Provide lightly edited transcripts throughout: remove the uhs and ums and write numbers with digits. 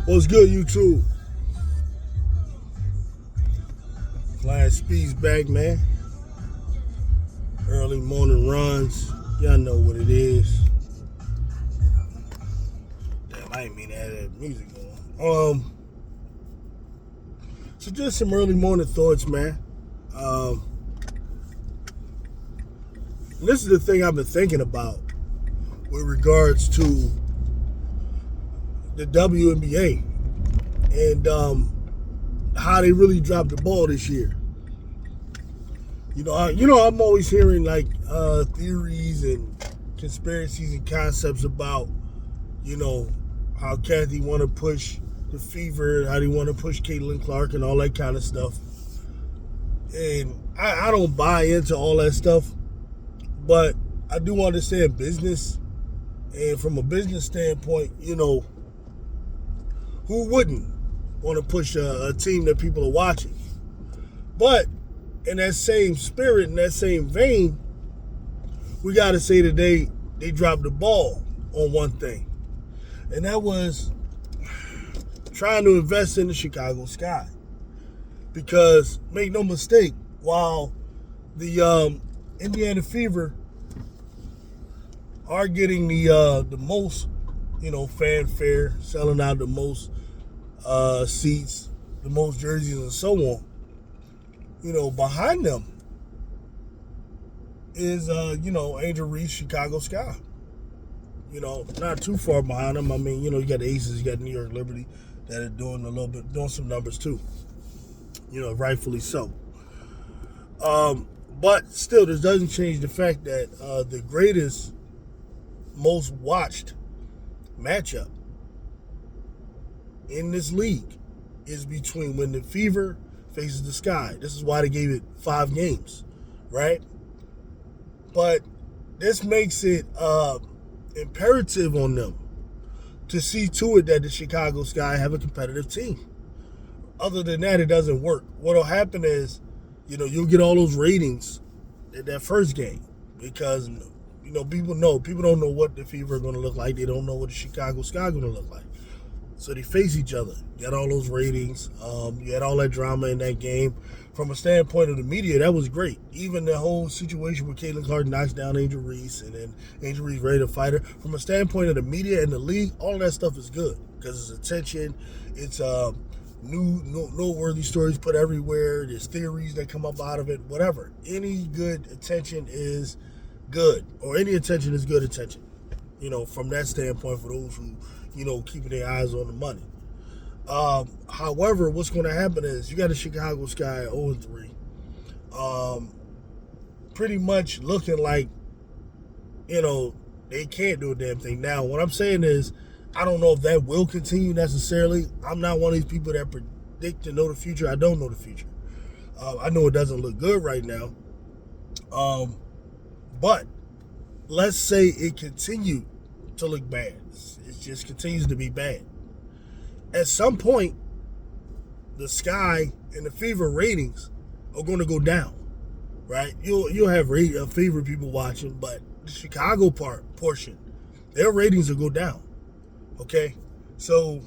What's good, YouTube? Flying Speed's back, man. Early morning runs. Y'all know what it is. Damn, I didn't mean to have that music on. So just some early morning thoughts, man. This is the thing I've been thinking about with regards to the WNBA and how they really dropped the ball this year. I'm always hearing like theories and conspiracies and concepts about, how Kathy want to push the Fever, how they want to push Caitlin Clark and all that kind of stuff. And I don't buy into all that stuff, but I do understand business. And from a business standpoint, who wouldn't want to push a team that people are watching? But in that same spirit, in that same vein, we got to say that they dropped the ball on one thing. And that was trying to invest in the Chicago Sky. Because, make no mistake, while the Indiana Fever are getting the most, fanfare, selling out the most seats, the most jerseys, and so on. Behind them is, Angel Reese, Chicago Sky. Not too far behind them. I mean, you got the Aces, you got New York Liberty that are doing some numbers too. Rightfully so. But still, this doesn't change the fact that the greatest, most watched matchup in this league is between when the Fever faces the Sky. This is why they gave it 5 games, right? But this makes it imperative on them to see to it that the Chicago Sky have a competitive team. Other than that, it doesn't work. What'll happen is, you'll get all those ratings in that first game because, people don't know what the Fever are going to look like. They don't know what the Chicago Sky are going to look like. So they face each other. You had all those ratings. You had all that drama in that game. From a standpoint of the media, that was great. Even the whole situation where Caitlin Clark knocks down Angel Reese and then Angel Reese ready to fight her. From a standpoint of the media and the league, all of that stuff is good because it's attention. It's noteworthy stories put everywhere. There's theories that come up out of it. Whatever. Any good attention is good, or any attention is good attention. From that standpoint, for those who keeping their eyes on the money. However, what's going to happen is you got a Chicago Sky 0-3, pretty much looking like, they can't do a damn thing. Now, what I'm saying is, I don't know if that will continue necessarily. I'm not one of these people that predict to know the future. I don't know the future. I know it doesn't look good right now. But let's say it continued to look bad. It just continues to be bad. At some point, the Sky and the Fever ratings are going to go down, right? You'll have Fever people watching, but the Chicago portion, their ratings will go down. Okay, so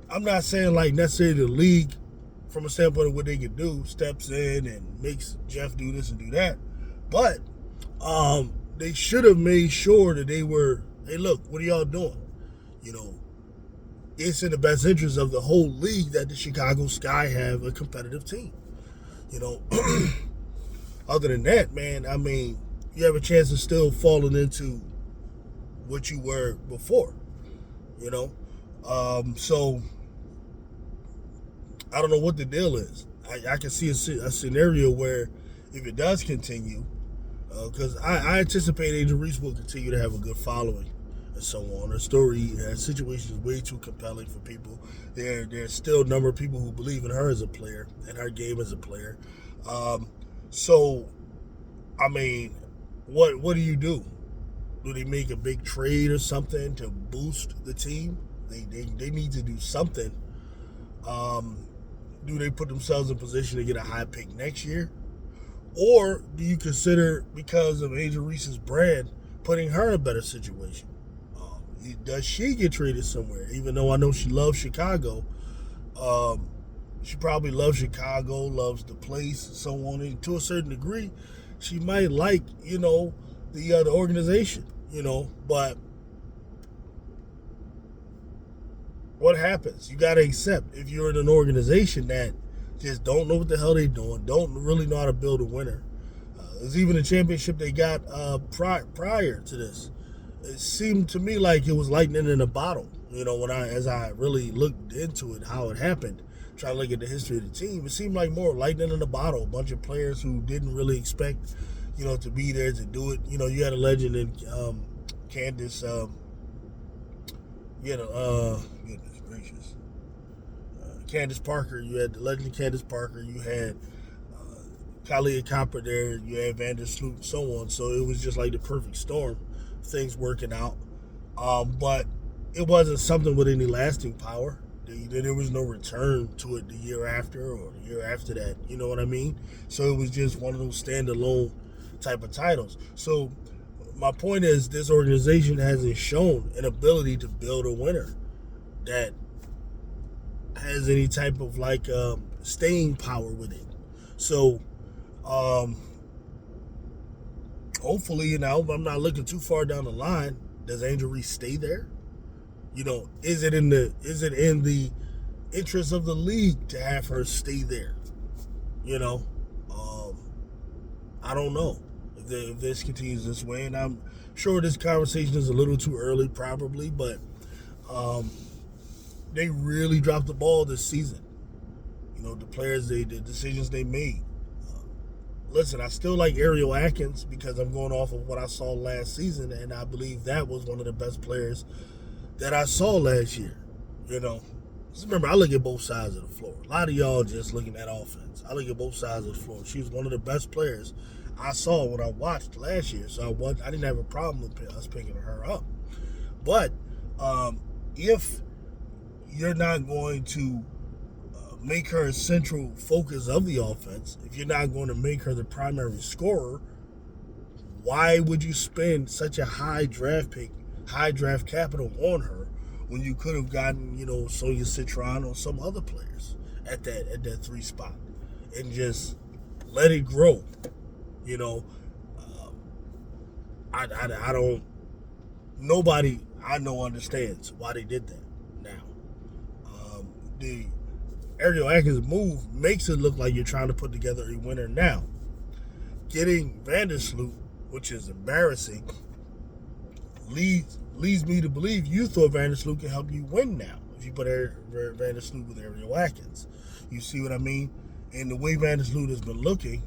I'm not saying like necessarily the league, from a standpoint of what they can do, steps in and makes Jeff do this and do that, but they should have made sure that they were, hey, look, what are y'all doing? It's in the best interest of the whole league that the Chicago Sky have a competitive team. Other than that, man, I mean, you have a chance of still falling into what you were before. So I don't know what the deal is. I can see a scenario where if it does continue, because I anticipate Angel Reese will continue to have a good following and so on. Her story, her situation is way too compelling for people. There's still a number of people who believe in her as a player and her game as a player. So, I mean, what do you do? Do they make a big trade or something to boost the team? They need to do something. Do they put themselves in position to get a high pick next year? Or do you consider, because of Angel Reese's brand, putting her in a better situation? does she get traded somewhere? Even though I know she loves Chicago, she probably loves Chicago, loves the place, so on. And to a certain degree, she might like, the organization, But what happens? You got to accept if you're in an organization that just don't know what the hell they're doing, don't really know how to build a winner. There's even a championship they got prior to this. It seemed to me like it was lightning in a bottle. As I really looked into it, how it happened, trying to look at the history of the team, it seemed like more lightning in a bottle. A bunch of players who didn't really expect, to be there to do it. You had a legend in Candace. Goodness gracious, Candace Parker. You had the legend Candace Parker. You had Kalia Copper there. You had Vandersloot and so on. So it was just like the perfect storm, things working out. But it wasn't something with any lasting power. There was no return to it the year after or the year after that. You know what I mean? So it was just one of those standalone type of titles. So my point is, this organization hasn't shown an ability to build a winner that has any type of staying power with it. So hopefully, I'm not looking too far down the line. Does Angel Reese stay there? Is it in the interest of the league to have her stay there? I don't know if this continues this way, and I'm sure this conversation is a little too early, probably, but they really dropped the ball this season. The players, the decisions they made. Listen, I still like Ariel Atkins because I'm going off of what I saw last season, and I believe that was one of the best players that I saw last year. Just remember, I look at both sides of the floor. A lot of y'all just looking at offense. I look at both sides of the floor. She was one of the best players I saw when I watched last year, so I didn't have a problem with us picking her up. But if you're not going to make her a central focus of the offense, if you're not going to make her the primary scorer, why would you spend such a high draft capital on her when you could have gotten, Sonia Citron or some other players at that 3 spot and just let it grow? I don't. Nobody I know understands why they did that. Now, the Ariel Atkins move makes it look like you're trying to put together a winner now. Getting Vandersloot, which is embarrassing, leads me to believe you thought Vandersloot can help you win now if you put Vandersloot with Ariel Atkins. You see what I mean? And the way Vandersloot has been looking,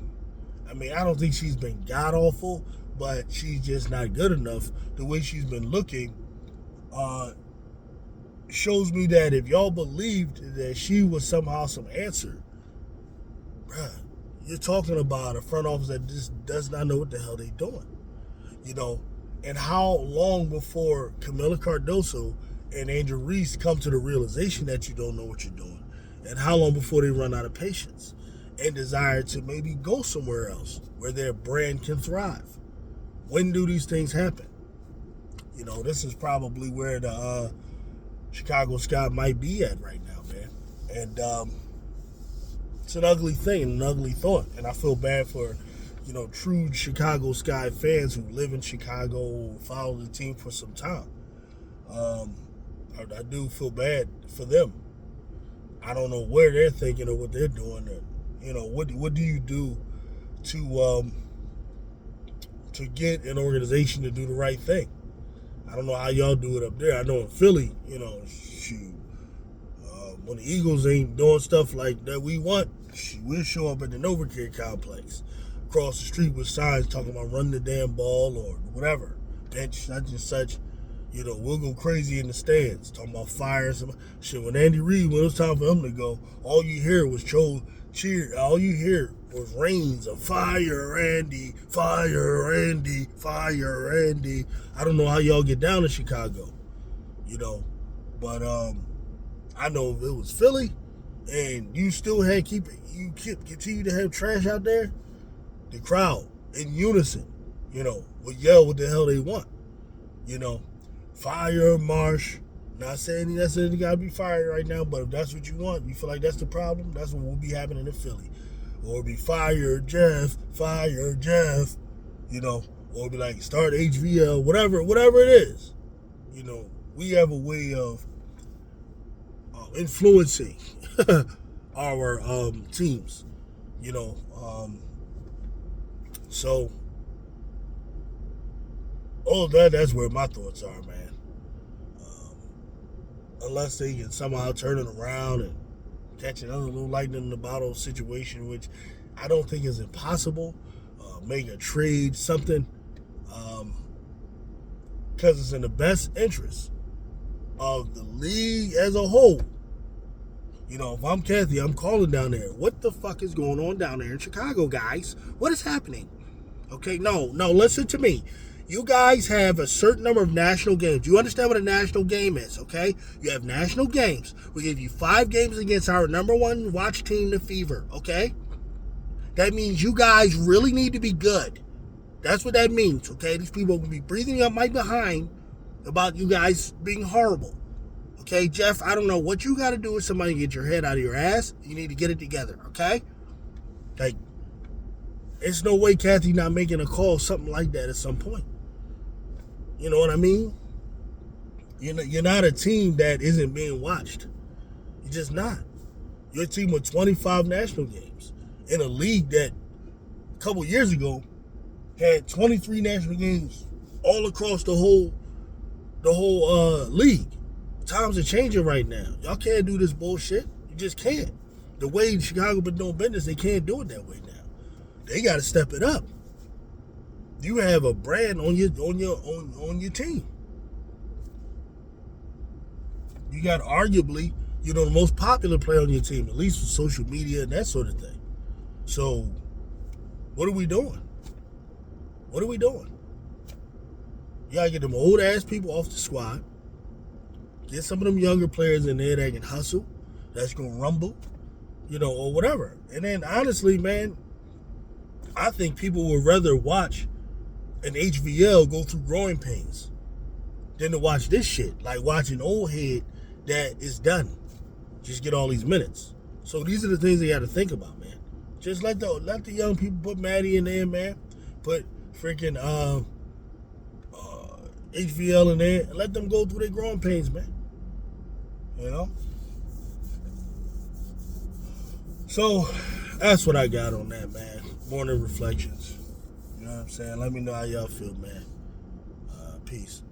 I don't think she's been god-awful, but she's just not good enough. The way she's been looking shows me that if y'all believed that she was somehow some answer, bruh, you're talking about a front office that just does not know what the hell they're doing. And how long before Camila Cardoso and Angel Reese come to the realization that you don't know what you're doing? And how long before they run out of patience and desire to maybe go somewhere else where their brand can thrive? When do these things happen? This is probably where the Chicago Sky might be at right now, man. And it's an ugly thing, an ugly thought. And I feel bad for, true Chicago Sky fans who live in Chicago, follow the team for some time. I do feel bad for them. I don't know where they're thinking or what they're doing. What do you do to get an organization to do the right thing? I don't know how y'all do it up there. I know in Philly, shoot, when the Eagles ain't doing stuff like that we want, we'll show up at the NovaCare complex across the street with signs talking about run the damn ball or whatever, bench such and such. We'll go crazy in the stands talking about fire. Shit, when Andy Reid, when it was time for him to go, all you hear was cheer. All you hear was rains of fire, Randy, fire, Randy, fire, Randy. I don't know how y'all get down to Chicago, but I know if it was Philly and you still continue to have trash out there, the crowd in unison, would yell what the hell they want. fire Marsh. Not saying he necessarily got to be fired right now, but if that's what you want, you feel like that's the problem, that's what will be happening in Philly. Or be fire Jeff, you know, or be like start HVL, whatever it is. You know, we have a way of influencing our teams, you know. So all of that's where my thoughts are, man. Unless they can somehow turn it around and catch another little lightning in the bottle situation, which I don't think is impossible. Make a trade, something, because it's in the best interest of the league as a whole. You know, if I'm Kathy, I'm calling down there. What the fuck is going on down there in Chicago, guys? What is happening? Okay, no, listen to me. You guys have a certain number of national games. You understand what a national game is, okay? You have national games. We give you 5 games against our number 1 watch team, the Fever, okay? That means you guys really need to be good. That's what that means, okay? These people will be breathing up my behind about you guys being horrible. Okay, Jeff, I don't know what you got to do with somebody to get your head out of your ass. You need to get it together, okay? Like, it's no way Kathy not making a call, something like that at some point. You know what I mean? You're not a team that isn't being watched. You're just not. You're a team with 25 national games in a league that a couple years ago had 23 national games all across the whole league. Times are changing right now. Y'all can't do this bullshit. You just can't. The way Chicago been doing business, they can't do it that way now. They got to step it up. You have a brand on your team. You got arguably, the most popular player on your team, at least for social media and that sort of thing. So, what are we doing? You gotta get them old ass people off the squad. Get some of them younger players in there that can hustle, that's gonna rumble, or whatever. And then honestly, man, I think people would rather watch an HVL go through growing pains than to watch this shit. Like watching old head that is done. Just get all these minutes. So these are the things they got to think about, man. Just let the young people put Maddie in there, man. Put freaking HVL in there and let them go through their growing pains, man. So that's what I got on that, man. Morning reflections. You know what I'm saying? Let me know how y'all feel, man. Peace.